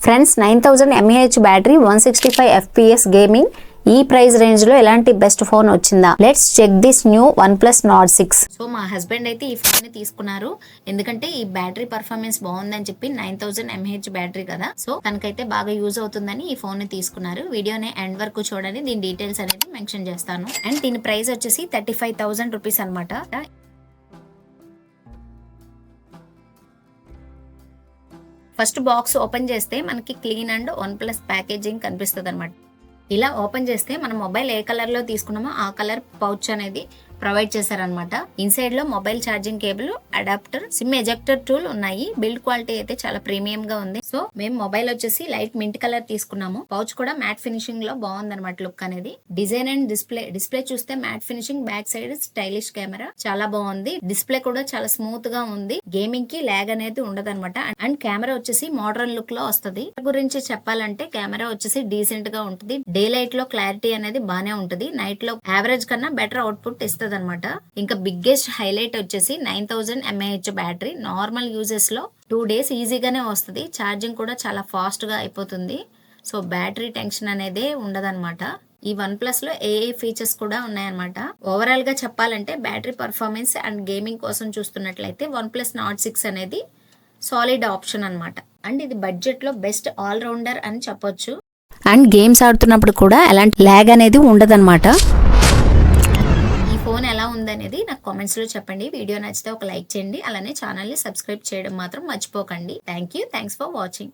Friends 9000 mAh battery 165 fps gaming ఈ price range లో ఎలాంటి బెస్ట్ ఫోన్ వచ్చిందా? Let's check this new OnePlus Nord 6. So మా husband అయితే ఈ ఫోన్ ని తీసుకున్నారు, ఎందుకంటే ఈ బ్యాటరీ పర్ఫార్మెన్స్ బాగుందని చెప్పి 9000 mAh బ్యాటరీ కదా, సో తనకైతే బాగా యూజ్ అవుతుందని ఈ ఫోన్ ని తీసుకున్నారు. వీడియోని ఎండ్ వరకు చూడండి, దీని డీటెయిల్స్ అనేది మెన్షన్ చేస్తాను. అండ్ దీని ప్రైస్ వచ్చేసి 35,000 రూపీస్ అనమాట. ఫస్ట్ బాక్స్ ఓపెన్ చేస్తే మనకి క్లీన్ అండ్ OnePlus ప్యాకేజింగ్ కనిపిస్తుంది అనమాట. ఇలా ఓపెన్ చేస్తే మన మొబైల్ ఏ కలర్ లో తీసుకున్నామో ఆ కలర్ పౌచ్ అనేది ప్రొవైడ్ చేశారనమాట. ఇన్సైడ్ లో mobile charging cable, adapter, SIM ejector tool ఉన్నాయి. బిల్డ్ క్వాలిటీ అయితే చాలా ప్రీమియం గా ఉంది. సో మేము మొబైల్ వచ్చేసి లైట్ మింట్ కలర్ తీసుకున్నాము. పౌచ్ కూడా మ్యాట్ ఫినిషింగ్ లో బాగుంది అనమాట. లుక్ అనేది డిజైన్ అండ్ డిస్ప్లే చూస్తే matte finishing, back side stylish camera చాలా బాగుంది. డిస్ప్లే కూడా చాలా స్మూత్ గా ఉంది. గేమింగ్ కి ల్యాగ్ అనేది ఉండదు అనమాట. అండ్ కెమెరా వచ్చేసి మోడర్న్ లుక్ లో వస్తుంది. గురించి చెప్పాలంటే కెమెరా వచ్చేసి డీసెంట్ గా ఉంటుంది. డే లైట్ లో క్లారిటీ అనేది బానే ఉంటుంది. నైట్ లో యావరేజ్ కన్నా బెటర్ అవుట్పుట్ ఇస్తుంది అనమాట. ఇంకా బిగ్గెస్ట్ హైలైట్ వచ్చేసి 9000 mAh బ్యాటరీ. నార్మల్ యూజెస్ లో 2 days ఈజీగానే వస్తుంది. ఛార్జింగ్ కూడా చాలా ఫాస్ట్ గా అయిపోతుంది. సో బ్యాటరీ టెన్షన్ అనేది ఉండదన్నమాట. ఈ OnePlus లో ఏ ఫీచర్స్ కూడా ఉన్నాయన్నమాట. ఓవరాల్ గా చెప్పాలంటే బ్యాటరీ పర్ఫార్మెన్స్ అండ్ గేమింగ్ కోసం చూస్తున్నట్లయితే OnePlus Nord 6 అనేది సాలిడ్ ఆప్షన్ అనమాట. అండ్ ఇది బడ్జెట్ లో బెస్ట్ ఆల్ రౌండర్ అని చెప్పొచ్చు. అండ్ గేమ్స్ ఆడుతున్నప్పుడు కూడా ఎలాంటి ల్యాగ్ అనేది ఉండదన్నమాట. ఫోన్ ఎలా ఉందనేది నాకు కామెంట్స్ లో చెప్పండి. వీడియో నచ్చితే ఒక లైక్ చేయండి, అలానే ఛానల్ ని సబ్స్క్రైబ్ చేయడం మాత్రం మర్చిపోకండి. Thanks for watching.